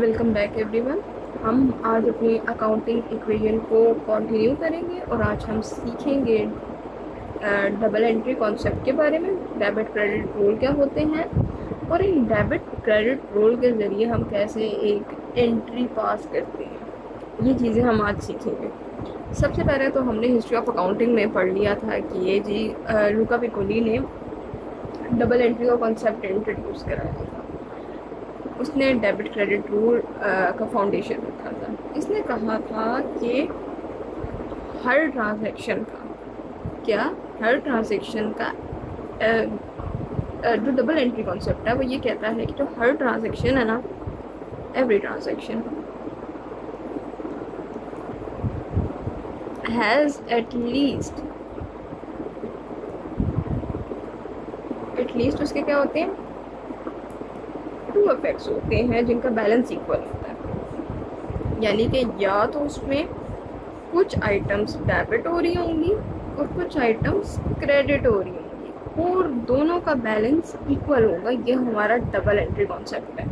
Welcome back everyone. हम आज अपनी अकाउंटिंग इक्वेशन को कंटिन्यू करेंगे और आज हम सीखेंगे डबल एंट्री कॉन्सेप्ट के बारे में। डेबिट क्रेडिट रूल क्या होते हैं और इन डेबिट क्रेडिट रूल के ज़रिए हम कैसे एक एंट्री पास करते हैं, ये चीज़ें हम आज सीखेंगे। सबसे पहले तो हमने हिस्ट्री ऑफ अकाउंटिंग में पढ़ लिया था कि ये जी लुका पिकोली ने डबल एंट्री का कॉन्सेप्ट इंट्रोड्यूस कराया था। उसने डेबिट क्रेडिट रूल का फाउंडेशन रखा था। इसने कहा था कि हर ट्रांजैक्शन का हर ट्रांजैक्शन का जो डबल एंट्री कॉन्सेप्ट है वो ये कहता है कि जो हर ट्रांजैक्शन है ना, एवरी ट्रांजैक्शन हैज़ एटलीस्ट उसके क्या होते हैं, टू इफेक्ट्स होते हैं जिनका बैलेंस इक्वल होता है। यानी कि या तो उसमें कुछ आइटम्स डेबिट हो रही होंगी और कुछ आइटम्स क्रेडिट हो रही होंगी और दोनों का बैलेंस इक्वल होगा। ये हमारा डबल एंट्री कॉन्सेप्ट है।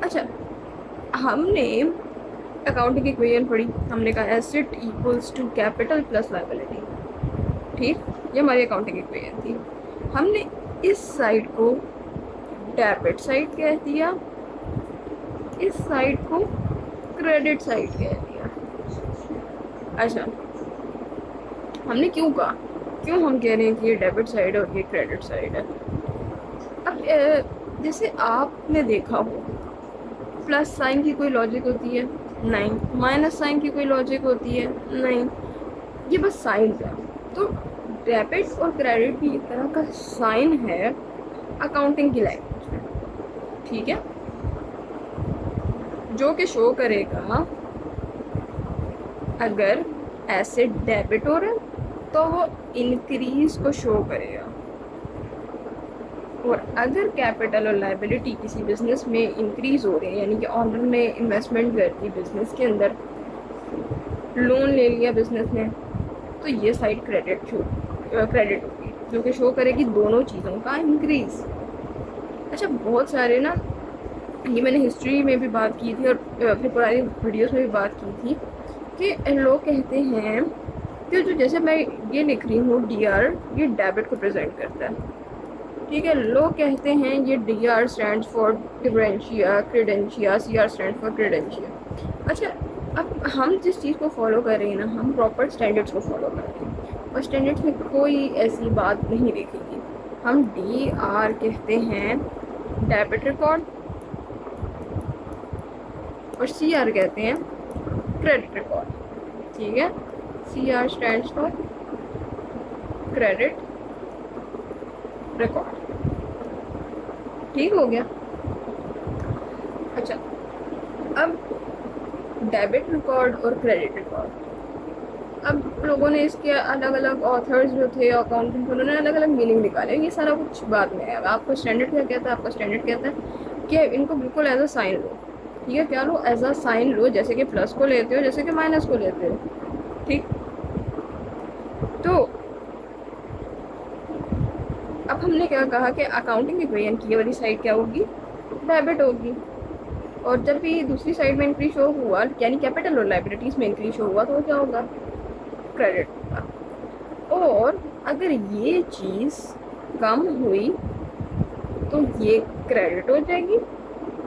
अच्छा, हमने अकाउंटिंग इक्वेशन पढ़ी, हमने कहा asset equals to capital plus liability. ठीक, ये हमारी अकाउंटिंग इक्वेशन थी। हमने इस साइड को डेबिट साइड कह दिया, इस साइड को क्रेडिट साइड कह दिया। अच्छा, हमने क्यों कहा, क्यों हम कह रहे हैं कि ये डेबिट साइड और ये क्रेडिट साइड है। अब जैसे आपने देखा हो, प्लस साइन की कोई लॉजिक होती है नहीं, माइनस साइन की कोई लॉजिक होती है नहीं, ये बस साइन है। तो डेबिट और क्रेडिट भी एक तरह का साइन है अकाउंटिंग की लैंग्वेज में, ठीक है, जो कि शो करेगा अगर एसेट डेबिट हो रहा है तो वो इंक्रीज को शो करेगा, और अगर कैपिटल और लायबिलिटी किसी बिजनेस में इंक्रीज हो रहे हैं, यानी कि ऑनर ने इन्वेस्टमेंट कर दी बिजनेस के अंदर, लोन ले लिया बिजनेस ने, तो ये साइड क्रेडिट होगी जो कि शो करेगी दोनों चीज़ों का इंक्रीज। अच्छा, बहुत सारे ना, ये मैंने हिस्ट्री में भी बात की थी और अपने पुरानी वीडियोस में भी बात की थी कि लोग कहते हैं कि जो जैसे मैं ये लिख रही हूँ DR, ये डेबिट को प्रेजेंट करता है, ठीक है। लोग कहते हैं ये DR stands for differentia, credentia, CR stand for credentia. अच्छा, अब हम जिस चीज़ को फॉलो कर रहे हैं ना, हम प्रॉपर स्टैंडर्ड्स को फॉलो कर रहे हैं और स्टैंडर्ड्स में कोई ऐसी बात नहीं लिखेगी। हम DR कहते हैं डेबिट रिकॉर्ड और CR कहते हैं क्रेडिट रिकॉर्ड, ठीक है। CR stands for credit record, ठीक हो गया। अच्छा, अब डेबिट रिकॉर्ड और क्रेडिट रिकॉर्ड, अब लोगों ने इसके अलग अलग ऑथर्स जो थे अकाउंटेंट, उन्होंने अलग अलग मीनिंग निकाले। ये सारा कुछ बाद में है। आपका स्टैंडर्ड क्या कहता है, आपका स्टैंडर्ड कहता है कि इनको बिल्कुल एज अ साइन लो, ठीक है। क्या लो, एज अ साइन लो, जैसे कि प्लस को लेते हो, जैसे कि माइनस को लेते हो, ठीक। तो अब हमने क्या कहा कि अकाउंटिंग इक्वेशन की ये वाली साइड क्या होगी, डेबिट होगी, और जब भी दूसरी साइड में इंक्रीज शो हुआ, यानी कैपिटल और लायबिलिटीज में इंक्रीज शो हुआ, तो वो क्या होगा, क्रेडिट होगा। और अगर ये चीज़ कम हुई तो ये क्रेडिट हो जाएगी,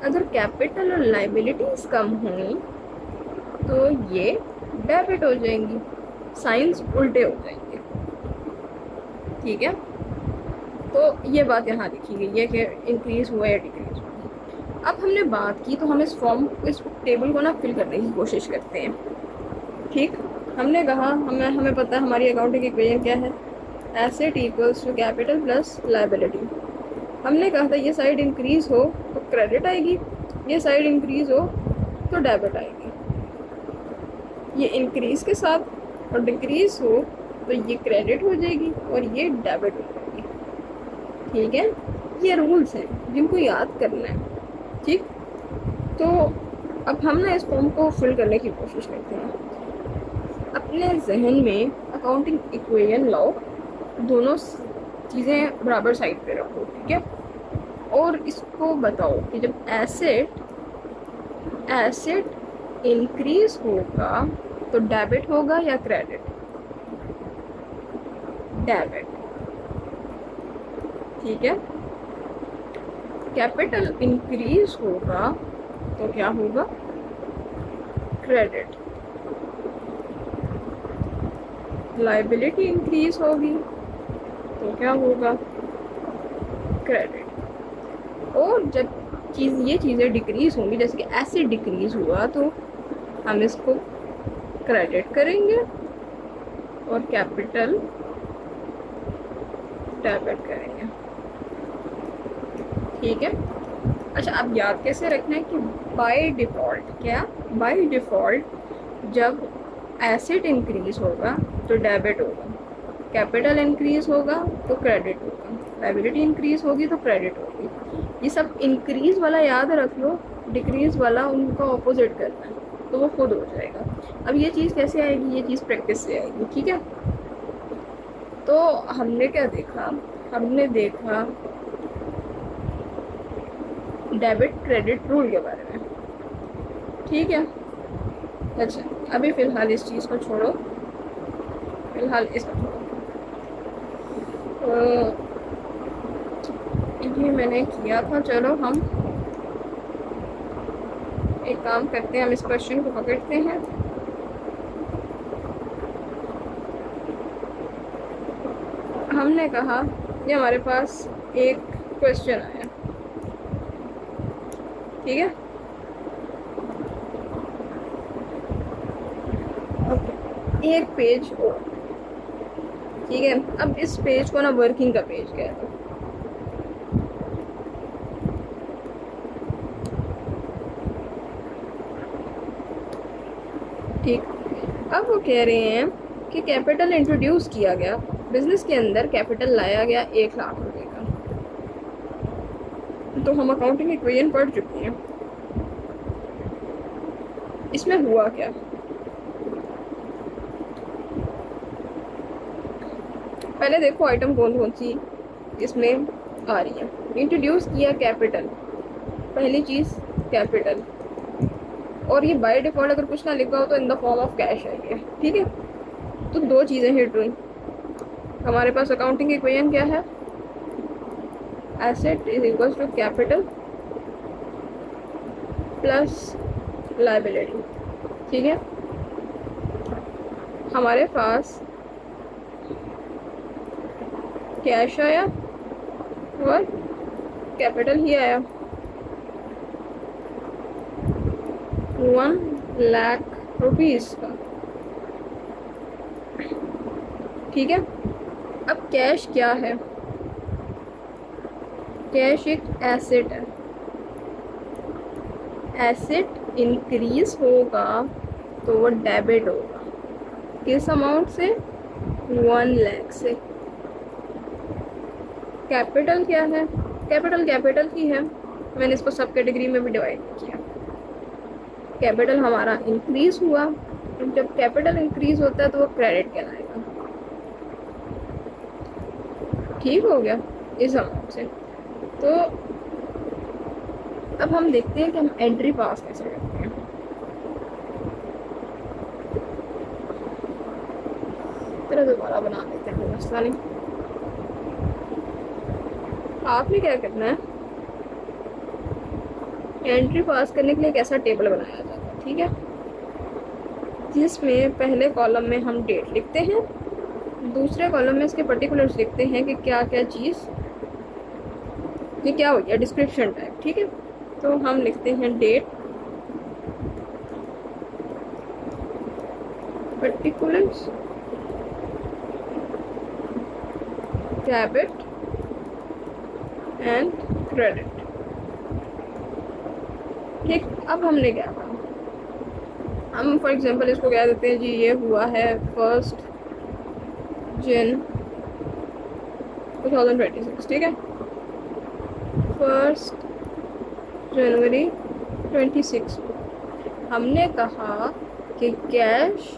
अगर कैपिटल और लायबिलिटीज कम हुई तो ये डेबिट हो जाएंगी, साइंस उल्टे हो जाएंगे, ठीक है। तो ये बात यहाँ लिखी गई है कि इंक्रीज हुआ या डिक्रीज हुआ। अब हमने बात की तो हम इस टेबल को ना फिल करने की कोशिश करते हैं, ठीक। हमने कहा हमें पता है हमारी अकाउंटिंग इक्वेशन क्या है, asset equals to capital plus liability. हमने कहा था ये साइड इंक्रीज हो तो क्रेडिट आएगी, ये साइड इंक्रीज हो तो डेबिट आएगी। ये इंक्रीज के साथ और डिक्रीज हो तो ये क्रेडिट हो जाएगी और ये डेबिट हो जाएगी, ठीक है। ये रूल्स हैं जिनको याद करना है, ठीक। तो अब हम ना इस फॉर्म को फिल करने की कोशिश करते हैं। अपने जहन में अकाउंटिंग इक्वेशन लाओ, दोनों चीज़ें बराबर साइड पे रखो, ठीक है। और इसको बताओ कि जब एसेट एसेट इंक्रीज होगा तो डेबिट होगा या क्रेडिट? डेबिट। ठीक है। कैपिटल इंक्रीज होगा तो क्या होगा? क्रेडिट। लाइबिलिटी इंक्रीज होगी तो क्या होगा? क्रेडिट। और जब ये चीज़ें डिक्रीज होंगी, जैसे कि एसिड डिक्रीज हुआ तो हम इसको क्रेडिट करेंगे और कैपिटल डेबिट करेंगे। ठीक है। अच्छा, अब याद कैसे रखना है कि बाय डिफ़ॉल्ट, क्या बाय डिफ़ॉल्ट जब एसिड इंक्रीज होगा तो डेबिट होगा, कैपिटल इंक्रीज होगा तो क्रेडिट होगा, लायबिलिटी इंक्रीज होगी तो क्रेडिट होगी। ये सब इंक्रीज वाला याद रख लो, डिक्रीज वाला उनका ऑपोजिट करना है तो वो खुद हो जाएगा। अब ये चीज़ कैसे आएगी? ये चीज़ प्रैक्टिस से आएगी। ठीक है। तो हमने क्या देखा? हमने देखा डेबिट क्रेडिट रूल के बारे में। ठीक है। अच्छा, अभी फ़िलहाल इस चीज़ को छोड़ो, फ़िलहाल इसको छोड़ो। ये मैंने किया था। चलो हम एक काम करते हैं, हम इस क्वेश्चन को पकड़ते हैं। हमने कहा ये हमारे पास एक क्वेश्चन आया। ठीक है। ओके, एक पेज और। ठीक है। अब इस पेज को ना वर्किंग का पेज कहते हैं। ठीक। अब वो कह रहे हैं कि कैपिटल इंट्रोड्यूस किया गया, बिजनेस के अंदर कैपिटल लाया गया 1,00,000 रुपए का। तो हम अकाउंटिंग इक्वेशन पढ़ चुके हैं। इसमें हुआ क्या? पहले देखो आइटम कौन कौन सी इसमें आ रही है। इंट्रोड्यूस किया कैपिटल, पहली चीज़ कैपिटल, और ये बाय डिफ़ॉल्ट अगर कुछ ना लिखा हो तो in the form of cash है ये। ठीक है। तो दो चीज़ें हिट हुई हमारे पास। अकाउंटिंग इक्वेशन क्या है? Asset is equals to capital plus liability. ठीक है। हमारे पास कैश आया और कैपिटल ही आया 1,00,000 रुपीज़ का। ठीक है। अब कैश क्या है? कैश एक एसेट है। एसेट इंक्रीज होगा तो वो डेबिट होगा। किस अमाउंट से? 1,00,000 से। कैपिटल क्या है? कैपिटल कैपिटल ही है, मैंने इसको सब कैटेगरी में भी डिवाइड किया। कैपिटल हमारा इंक्रीज हुआ, जब कैपिटल इंक्रीज होता है तो वो क्रेडिट कहलाएगा। ठीक हो गया इस अमाउंट से। तो अब हम देखते हैं कि हम एंट्री पास कैसे करते हैं। चलो दोबारा बना लेते हैं, कोई मसला नहीं। आपने क्या करना है, एंट्री पास करने के लिए एक ऐसा टेबल बनाया जाता है। ठीक है। जिसमें पहले कॉलम में हम डेट लिखते हैं, दूसरे कॉलम में इसके पर्टिकुलर्स लिखते हैं कि क्या क्या चीज़ ये क्या हो गया, डिस्क्रिप्शन टाइप। ठीक है। तो हम लिखते हैं date, particulars, debit and credit. ठीक। अब हमने क्या कहा, हम फॉर एग्जांपल इसको कह देते हैं जी ये हुआ है 1 जन 2026। ठीक है। 1 जनवरी 26 हमने कहा कि कैश,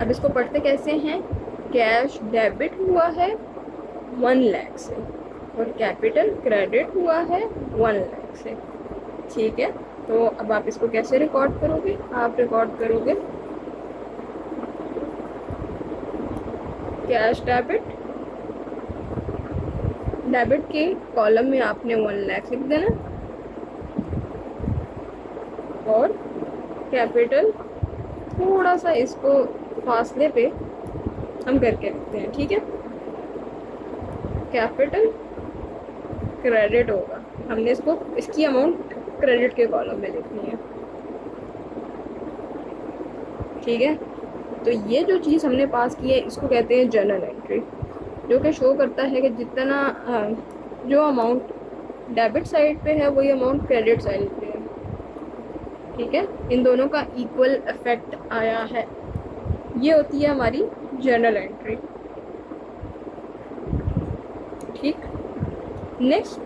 अब इसको पढ़ते कैसे हैं? कैश डेबिट हुआ है 1,00,000 से और कैपिटल क्रेडिट हुआ है 1,00,000 से। ठीक है, तो अब आप इसको कैसे रिकॉर्ड करोगे? आप रिकॉर्ड करोगे कैश डेबिट, डेबिट के कॉलम में आपने 1 लाख लिख देना और कैपिटल थोड़ा सा इसको फासले पे हम करके लिखते हैं, ठीक है। कैपिटल क्रेडिट होगा, हमने इसको इसकी अमाउंट क्रेडिट के कॉलम में लिखनी है, ठीक है। तो ये जो चीज़ हमने पास की है इसको कहते हैं जर्नल एंट्री, जो कि शो करता है कि जितना जो अमाउंट डेबिट साइड पे है वही अमाउंट क्रेडिट साइड पे है, ठीक है। इन दोनों का इक्वल इफेक्ट आया है, ये होती है हमारी जर्नल एंट्री, ठीक। नेक्स्ट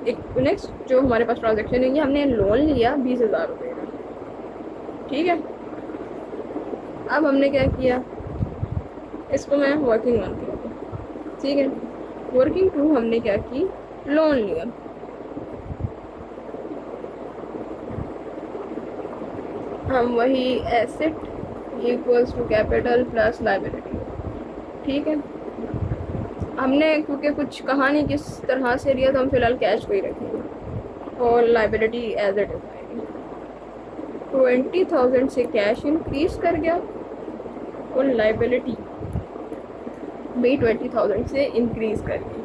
जो हमारे पास ट्रांजेक्शन है, ये हमने लोन लिया 20,000 रुपये का, ठीक है। अब हमने क्या किया, इसको मैं वर्किंग 1 कहती हूँ, ठीक है। वर्किंग 2 हमने क्या की, लोन लिया, हम वही asset equals to capital plus liability, ठीक है। हमने क्योंकि कुछ कहा नहीं किस तरह से लिया, तो हम फिलहाल कैश को ही रखेंगे और लाइबिलिटी एज इट इज आएगी। 20,000 से कैश इंक्रीज कर गया और लाइबिलिटी भी 20,000 से इंक्रीज कर गई,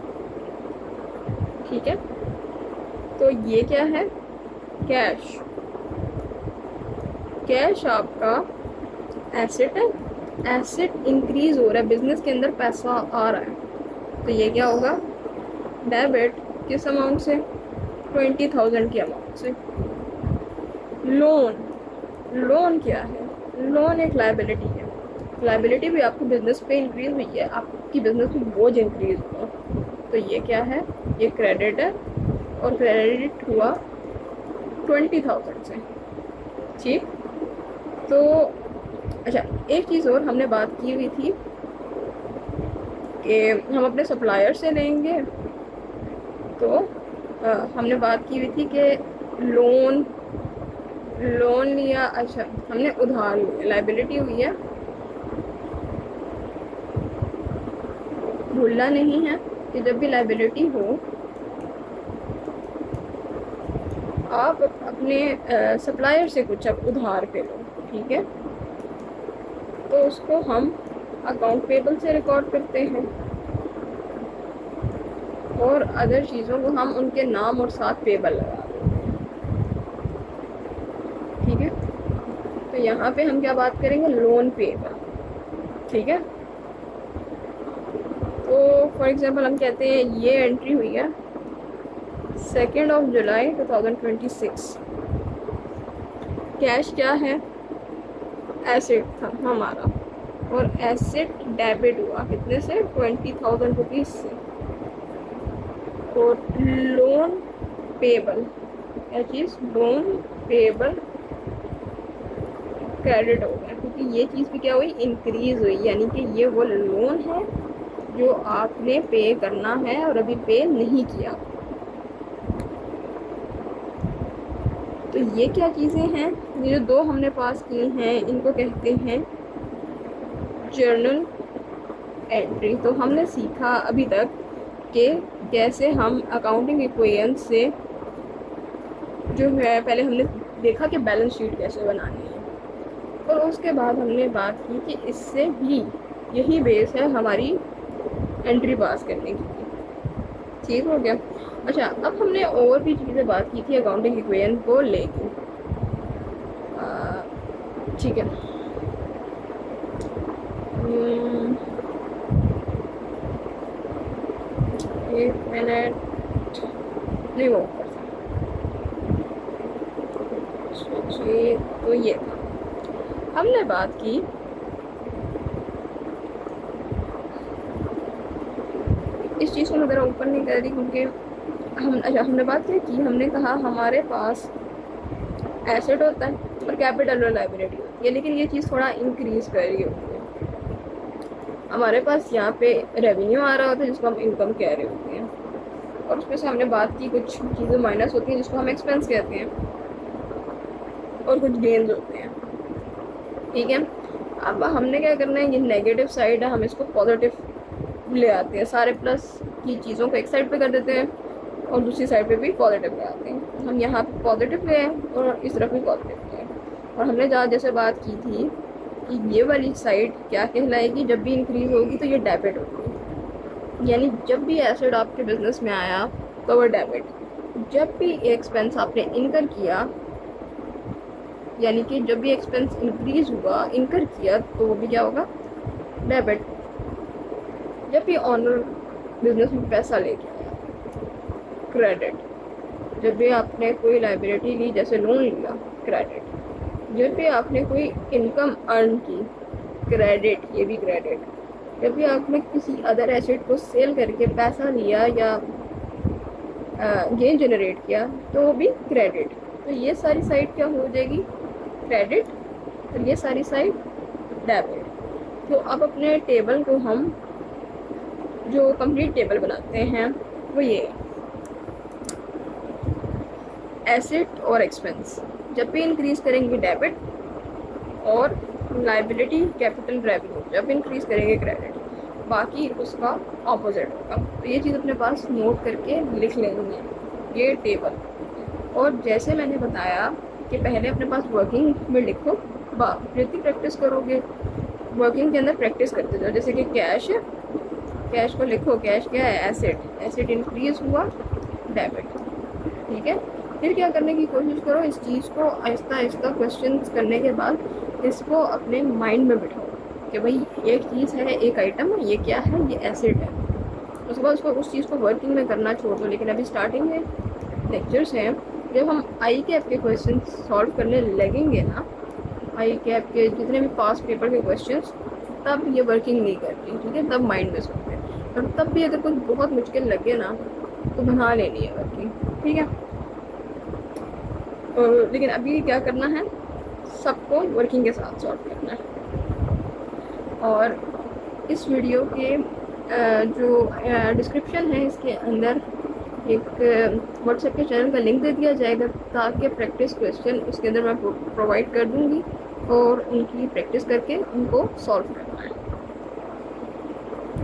ठीक है। तो ये क्या है, कैश, कैश आपका एसेट है, एसेट इंक्रीज हो रहा है, बिजनेस के अंदर पैसा आ रहा है, तो ये क्या होगा, डेबिट किस अमाउंट से, 20,000 की अमाउंट से। लोन, लोन क्या है, लोन एक लाइबिलिटी है, लाइबिलिटी भी आपके बिजनेस पे इंक्रीज हुई है, आपकी बिजनेस में बोझ इंक्रीज हुआ, तो ये क्या है, ये क्रेडिट है और क्रेडिट हुआ 20,000 से, ठीक। तो अच्छा, एक चीज़ और हमने बात की हुई थी कि हम अपने सप्लायर से लेंगे, तो हमने बात की हुई थी कि लोन लिया, अच्छा हमने उधार लिया, लाइबिलिटी हुई है, भूलना नहीं है कि जब भी लाइबिलिटी हो आप अपने सप्लायर से कुछ अब उधार पे लो, ठीक है, तो उसको हम अकाउंट पेबल से रिकॉर्ड करते हैं और अदर चीज़ों को हम उनके नाम और साथ पेबल लगा देते हैं, ठीक है। तो यहाँ पे हम क्या बात करेंगे, लोन पेबल, ठीक है। तो फॉर एग्जांपल हम कहते हैं ये एंट्री हुई है 2 जुलाई 2026, कैश क्या है, एसेट था हमारा और एसेट डेबिट हुआ कितने से, 20,000 रुपीज़ से, और लोन पेबल क्या चीज़, लोन पेबल क्रेडिट हो गया, क्योंकि ये चीज़ भी क्या हुई, इंक्रीज हुई, यानी कि ये वो लोन है जो आपने पे करना है और अभी पे नहीं किया। तो ये क्या चीज़ें हैं, ये जो 2 हमने पास की हैं इनको कहते हैं जर्नल एंट्री। तो हमने सीखा अभी तक कि कैसे हम अकाउंटिंग इक्वेशन से जो है, पहले हमने देखा कि बैलेंस शीट कैसे बनानी है, और उसके बाद हमने बात की कि इससे भी यही बेस है हमारी एंट्री पास करने की, ठीक हो गया। अच्छा, अब हमने और भी चीज़ें बात की थी अकाउंटिंग इक्वेशन को लेके, ठीक है। एक मिनट नहीं वो तो ये हमने बात की इस चीज़ को मैं ज़रा ऊपर नहीं कर रही क्योंकि हमने बात की हमने कहा हमारे पास एसेट होता है और कैपिटल और लाइबिलिटी होती है, लेकिन ये चीज़ थोड़ा इंक्रीज कर रही होती है, हमारे पास यहाँ पे रेवेन्यू आ रहा होता है जिसको हम इनकम कह रहे होते हैं, और उसमें से हमने बात की कुछ चीज़ें माइनस होती हैं जिसको हम एक्सपेंस कहते हैं। और कुछ गेन्स होते हैं। ठीक है, अब हमने क्या करना है, ये नेगेटिव साइड है, हम इसको पॉजिटिव ले आते हैं। सारे प्लस की चीज़ों को एक साइड पे कर देते हैं और दूसरी साइड पे भी पॉजिटिव ले आते हैं। हम यहाँ पे पॉजिटिव ले आए और इस तरफ भी पॉजिटिव ले आए। और हमने जहाँ जैसे बात की थी कि ये वाली साइड क्या कहलाएगी, जब भी इंक्रीज होगी तो ये डेबिट होगी, यानी जब भी एसेट आपके बिजनेस में आया तो वो डेबिट। जब भी एक्सपेंस आपने इनकर किया, यानी कि जब भी एक्सपेंस इंक्रीज हुआ, इनकर किया, तो वो भी क्या होगा, डेबिट। जब भी ऑनर बिजनेस में पैसा लेके आया, क्रेडिट। जब भी आपने कोई लाइबिलिटी ली, जैसे लोन लिया, क्रेडिट। जब भी आपने कोई इनकम अर्न की, क्रेडिट, ये भी क्रेडिट। जब भी आपने किसी अदर एसेट को सेल करके पैसा लिया या गेन जनरेट किया, तो वो भी क्रेडिट। तो ये सारी साइड क्या हो जाएगी, क्रेडिट, और ये सारी साइड डेबिट। तो अब अपने टेबल को हम जो कंप्लीट टेबल बनाते हैं वो ये है, एसेट और एक्सपेंस जब भी इंक्रीज करेंगे डेबिट, और लाइबिलिटी कैपिटल रेवेन्यू जब इंक्रीज करेंगे क्रेडिट, बाकी उसका ऑपोजिट होगा। तो ये चीज़ अपने पास नोट करके लिख लेंगे, ये टेबल। और जैसे मैंने बताया कि पहले अपने पास वर्किंग में लिखो, जितनी प्रैक्टिस करोगे वर्किंग के अंदर प्रैक्टिस करते जाओ। जैसे कि कैश है, कैश को लिखो, कैश क्या है, एसेट, एसेट इंक्रीज हुआ, डेबिट। ठीक है, फिर क्या करने की कोशिश करो, इस चीज़ को आहिस्ता आहिस्ता क्वेश्चन करने के बाद इसको अपने माइंड में बिठाओ कि भाई एक चीज़ है, एक आइटम है, ये क्या है, ये एसेट है। उसके बाद उसको उस चीज़ को वर्किंग में करना छोड़ दो। लेकिन अभी स्टार्टिंग में लेक्चर्स हैं, जब हम आई कैप के क्वेश्चन सॉल्व करने लगेंगे ना, आई कैप के जितने भी पास्ट पेपर के क्वेश्चन, तब ये वर्किंग नहीं करती। ठीक है, तब माइंड में सोचते हैं। और तब भी अगर कुछ बहुत मुश्किल लगे ना तो बना लेनी है वर्किंग। ठीक है, और लेकिन अभी क्या करना है, सबको वर्किंग के साथ सॉल्व करना है। और इस वीडियो के जो डिस्क्रिप्शन है, इसके अंदर एक व्हाट्सएप के चैनल का लिंक दे दिया जाएगा, ताकि प्रैक्टिस क्वेश्चन उसके अंदर मैं प्रोवाइड कर दूँगी और उनकी प्रैक्टिस करके उनको सॉल्व करना है।